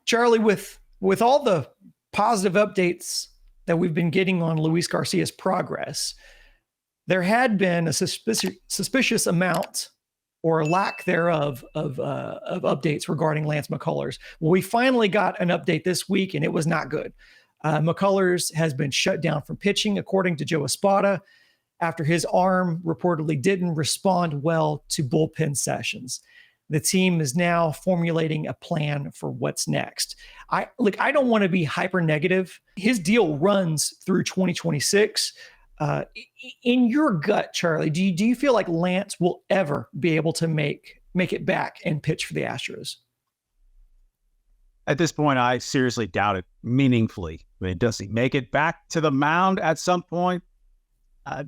Charlie, with all the positive updates that we've been getting on Luis Garcia's progress, there had been a suspicious amount or lack thereof of updates regarding Lance McCullers. Well, we finally got an update this week, and it was not good. McCullers has been shut down from pitching, according to Joe Espada, after his arm reportedly didn't respond well to bullpen sessions. The team is now formulating a plan for what's next. I don't want to be hyper negative. His deal runs through 2026. In your gut, Charlie, do you feel like Lance will ever be able to make it back and pitch for the Astros? At this point, I seriously doubt it meaningfully. I mean, does he make it back to the mound at some point?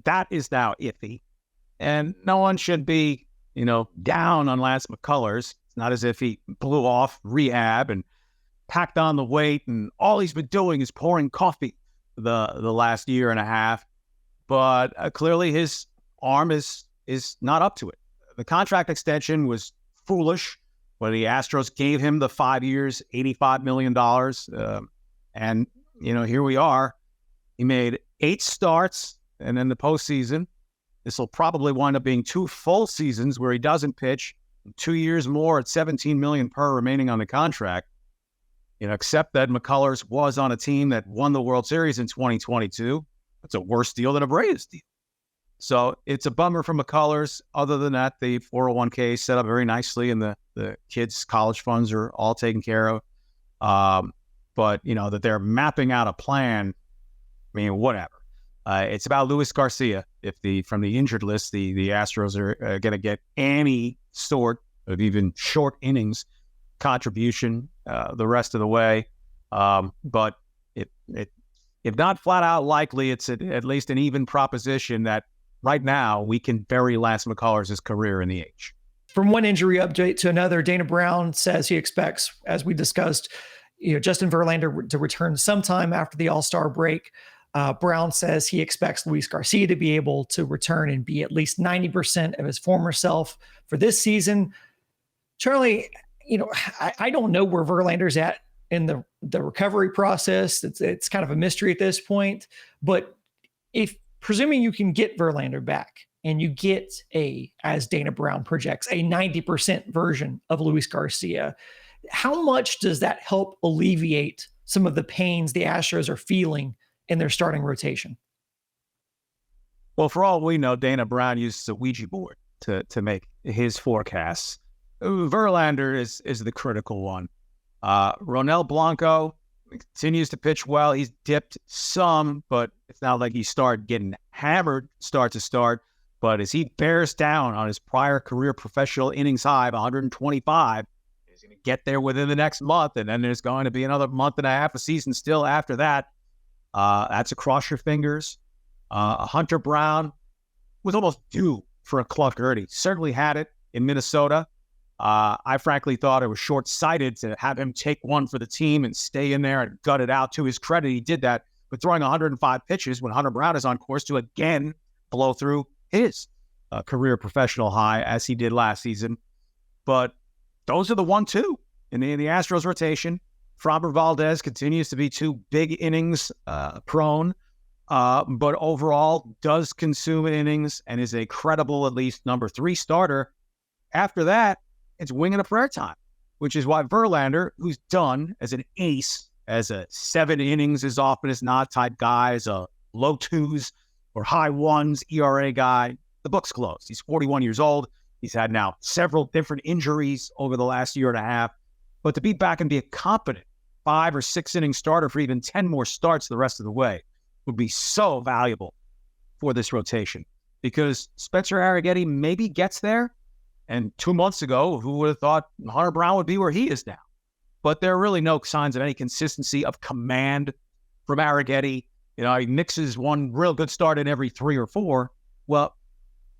That is now iffy. And no one should be, down on Lance McCullers. It's not as if he blew off rehab and packed on the weight and all he's been doing is pouring coffee the last year and a half. But clearly his arm is not up to it. The contract extension was foolish when the Astros gave him the 5 years, $85 million. And, here we are. He made 8 starts, and in the postseason, this will probably wind up being 2 full seasons where he doesn't pitch, 2 years more at $17 million per remaining on the contract. Except that McCullers was on a team that won the World Series in 2022. That's a worse deal than a Braves deal. So it's a bummer for McCullers. Other than that, the 401k is set up very nicely, and the kids' college funds are all taken care of. But, that they're mapping out a plan, whatever. It's about Luis Garcia. If from the injured list, the Astros are going to get any sort of even short innings contribution the rest of the way. But if not flat out likely, it's at least an even proposition that right now we can bury Lance McCullers' career in the H. From one injury update to another, Dana Brown says he expects, as we discussed, Justin Verlander to return sometime after the All-Star break. Brown says he expects Luis Garcia to be able to return and be at least 90% of his former self for this season. Charlie, I don't know where Verlander's at in the recovery process. It's kind of a mystery at this point. But if presuming you can get Verlander back and you get as Dana Brown projects, a 90% version of Luis Garcia, how much does that help alleviate some of the pains the Astros are feeling in their starting rotation? Well, for all we know, Dana Brown uses a Ouija board to make his forecasts. Verlander is the critical one. Ronel Blanco continues to pitch well. He's dipped some, but it's not like he started getting hammered start to start. But as he bears down on his prior career professional innings high of 125, he's going to get there within the next month, and then there's going to be another month and a half of season still after that. That's a cross your fingers. Hunter Brown was almost due for a Clark Erdy. Certainly had it in Minnesota. I frankly thought it was short-sighted to have him take one for the team and stay in there and gut it out. To his credit, he did that, but throwing 105 pitches when Hunter Brown is on course to again blow through his career professional high as he did last season. But those are the 1-2 in the Astros rotation. Framber Valdez continues to be 2 big innings prone, but overall does consume innings and is a credible at least number 3 starter. After that, it's wing and a prayer time, which is why Verlander, who's done as an ace, as a 7 innings as often as not type guy, as a low 2s or high 1s ERA guy, the book's closed. He's 41 years old. He's had now several different injuries over the last year and a half. But to be back and be a competent 5 or 6 inning starter for even 10 more starts the rest of the way would be so valuable for this rotation, because Spencer Arrighetti maybe gets there. And 2 months ago, who would have thought Hunter Brown would be where he is now? But there are really no signs of any consistency of command from Arrighetti. He mixes one real good start in every 3 or 4. Well,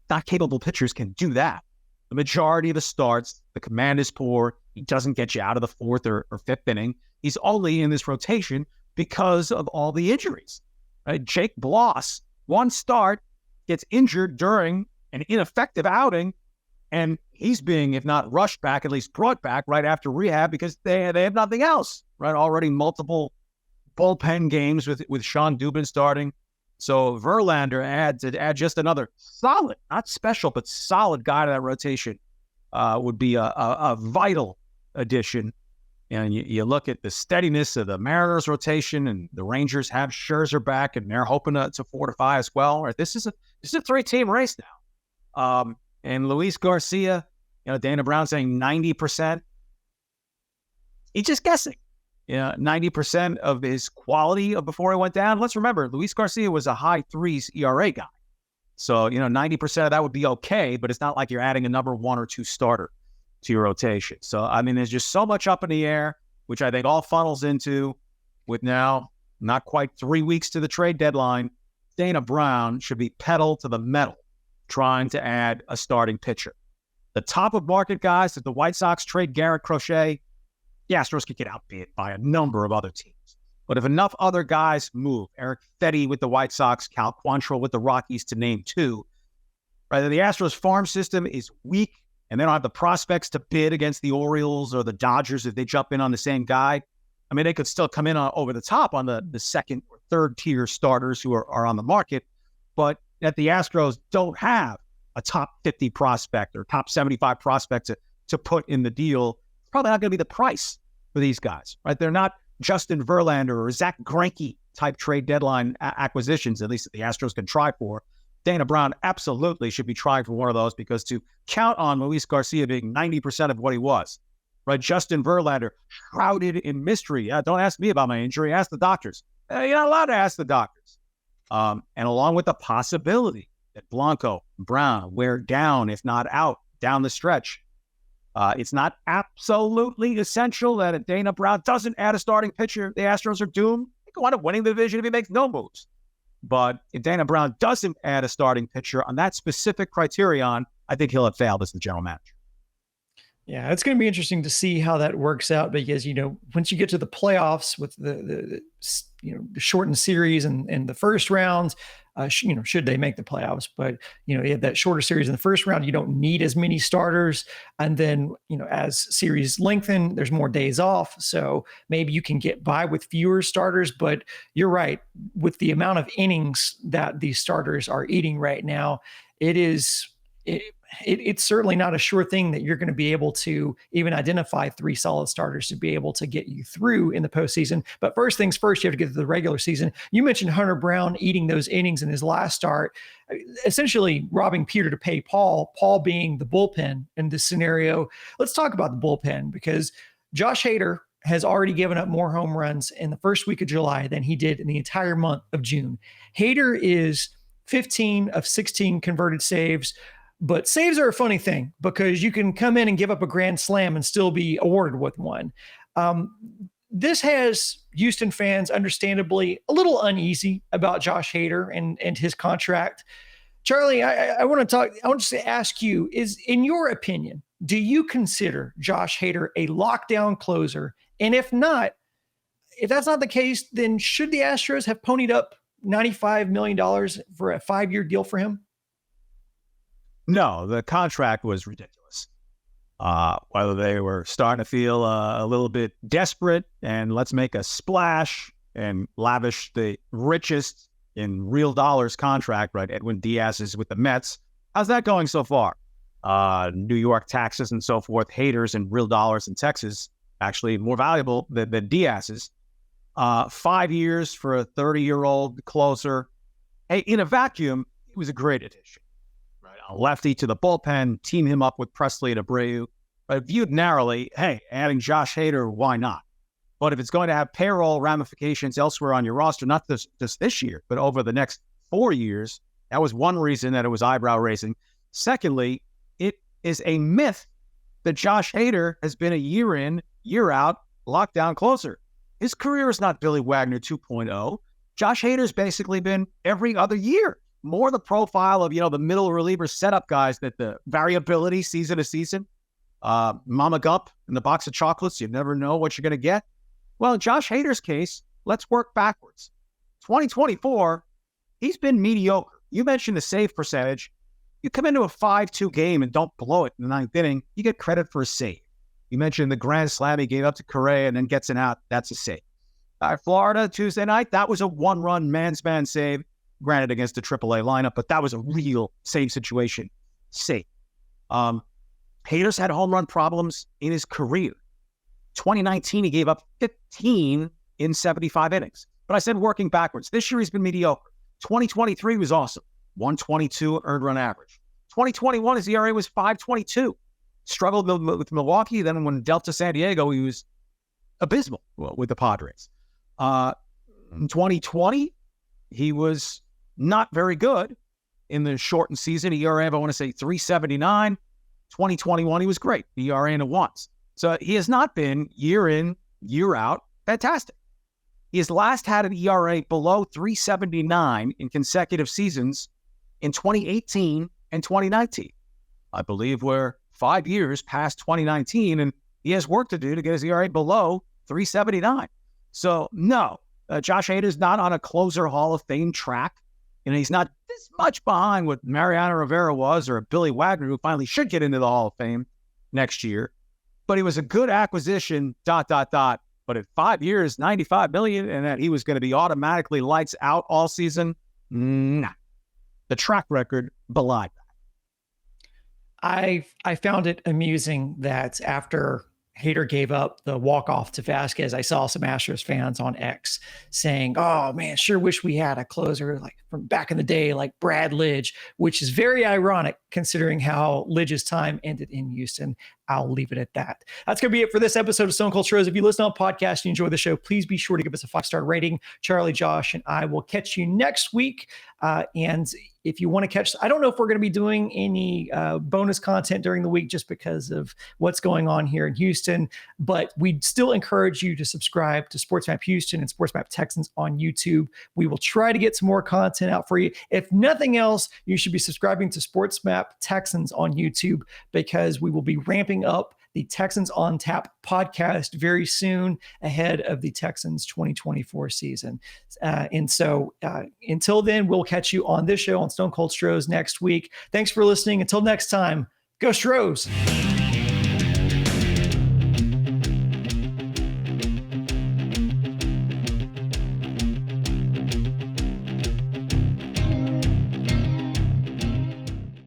not capable pitchers can do that. The majority of the starts, the command is poor. He doesn't get you out of the 4th or 5th inning. He's only in this rotation because of all the injuries. Right? Jake Bloss, 1 start, gets injured during an ineffective outing, and he's being, if not rushed back, at least brought back right after rehab because they have nothing else, right? Already multiple bullpen games with Sean Dubin starting. So Verlander add just another solid, not special, but solid guy to that rotation would be a vital addition. And you look at the steadiness of the Mariners rotation, and the Rangers have Scherzer back, and they're hoping to fortify as well. Right? This is a 3-team race now. And Luis Garcia, Dana Brown saying 90%. He's just guessing. 90% of his quality of before he went down. Let's remember, Luis Garcia was a high 3s ERA guy. So, 90% of that would be okay, but it's not like you're adding a number 1 or 2 starter to your rotation. So, there's just so much up in the air, which I think all funnels into, with now not quite 3 weeks to the trade deadline, Dana Brown should be pedal to the metal trying to add a starting pitcher. The top of market guys, if the White Sox trade Garrett Crochet, the Astros could get outbid by a number of other teams. But if enough other guys move, Eric Fetty with the White Sox, Cal Quantrill with the Rockies, to name 2, right? The Astros farm system is weak, and they don't have the prospects to bid against the Orioles or the Dodgers if they jump in on the same guy. They could still come in over the top on the second or third tier starters who are on the market, but that the Astros don't have a top 50 prospect or top 75 prospect to put in the deal. Probably not going to be the price for these guys, right? They're not Justin Verlander or Zach Greinke type trade deadline acquisitions, at least that the Astros can try for. Dana Brown absolutely should be trying for one of those, because to count on Luis Garcia being 90% of what he was, right? Justin Verlander shrouded in mystery. Don't ask me about my injury. Ask the doctors. You're not allowed to ask the doctors. And along with the possibility that Blanco, Brown wear down, if not out, down the stretch. It's not absolutely essential that if Dana Brown doesn't add a starting pitcher, the Astros are doomed. They could wind up winning the division if he makes no moves. But if Dana Brown doesn't add a starting pitcher on that specific criterion, I think he'll have failed as the general manager. Yeah, it's going to be interesting to see how that works out, because, once you get to the playoffs with the shortened series and the first rounds, should they make the playoffs, but, you have that shorter series in the first round, you don't need as many starters. And then, as series lengthen, there's more days off. So maybe you can get by with fewer starters, but you're right. With the amount of innings that these starters are eating right now, it's certainly not a sure thing that you're going to be able to even identify 3 solid starters to be able to get you through in the postseason. But first things first, you have to get to the regular season. You mentioned Hunter Brown eating those innings in his last start, essentially robbing Peter to pay Paul, Paul being the bullpen in this scenario. Let's talk about the bullpen, because Josh Hader has already given up more home runs in the first week of July than he did in the entire month of June. Hader is 15 of 16 converted saves. But saves are a funny thing, because you can come in and give up a grand slam and still be awarded with one. This has Houston fans understandably a little uneasy about Josh Hader and his contract. Charlie, I want to ask you, in your opinion, do you consider Josh Hader a lockdown closer? And if that's not the case, then should the Astros have ponied up $95 million for a 5-year deal for him? No, the contract was ridiculous. Whether they were starting to feel a little bit desperate and let's make a splash and lavish the richest in real dollars contract, right? Edwin Diaz is with the Mets. How's that going so far? New York taxes and so forth, Haters in real dollars in Texas, actually more valuable than Diaz's. 5 years for a 30-year-old closer. Hey, in a vacuum, it was a great addition. A lefty to the bullpen, team him up with Presley and Abreu. But viewed narrowly, hey, adding Josh Hader, why not? But if it's going to have payroll ramifications elsewhere on your roster, not just this year, but over the next 4 years, that was one reason that it was eyebrow-raising. Secondly, it is a myth that Josh Hader has been a year in, year out, lockdown closer. His career is not Billy Wagner 2.0. Josh Hader's basically been every other year. More the profile of, the middle reliever setup guys, that the variability season to season, Mama Gump in the box of chocolates, you never know what you're going to get. Well, in Josh Hader's case, let's work backwards. 2024, he's been mediocre. You mentioned the save percentage. You come into a 5-2 game and don't blow it in the ninth inning, you get credit for a save. You mentioned the grand slam he gave up to Correa and then gets an out. That's a save. Florida, Tuesday night, that was a one-run man save, granted against the AAA lineup, but that was a real save situation. Save. Hader's had home run problems in his career. 2019, he gave up 15 in 75 innings. But I said working backwards. This year, he's been mediocre. 2023 was awesome. 122 earned run average. 2021, his ERA was 5.22. Struggled with Milwaukee. Then when dealt to San Diego, he was abysmal with the Padres. In 2020, he was not very good in the shortened season. ERA, I want to say 3.79. 2021, he was great. ERA in the ones. So he has not been year in, year out fantastic. He has last had an ERA below 3.79 in consecutive seasons in 2018 and 2019. I believe we're 5 years past 2019, and he has work to do to get his ERA below 3.79. So, no, Josh Hader's not on a closer Hall of Fame track. And he's not this much behind what Mariano Rivera was or Billy Wagner, who finally should get into the Hall of Fame next year. But he was a good acquisition, ... But at 5 years, $95 million, and that he was going to be automatically lights out all season, nah. The track record belied that. I found it amusing that after Hader gave up the walk-off to Vasquez, I saw some Astros fans on X saying, oh man, sure wish we had a closer like from back in the day, like Brad Lidge, which is very ironic considering how Lidge's time ended in Houston. I'll leave it at that. That's going to be it for this episode of Stone Cold Stros. If you listen on podcast and you enjoy the show, please be sure to give us a 5-star rating. Charlie, Josh, and I will catch you next week. And if you want to catch, I don't know if we're going to be doing any bonus content during the week just because of what's going on here in Houston, but we'd still encourage you to subscribe to SportsMap Houston and SportsMap Texans on YouTube. We will try to get some more content out for you. If nothing else, you should be subscribing to SportsMap Texans on YouTube because we will be ramping up the Texans on Tap podcast very soon ahead of the Texans 2024 season. And so until then, we'll catch you on this show on Stone Cold Stros next week. Thanks for listening. Until next time, go Stros.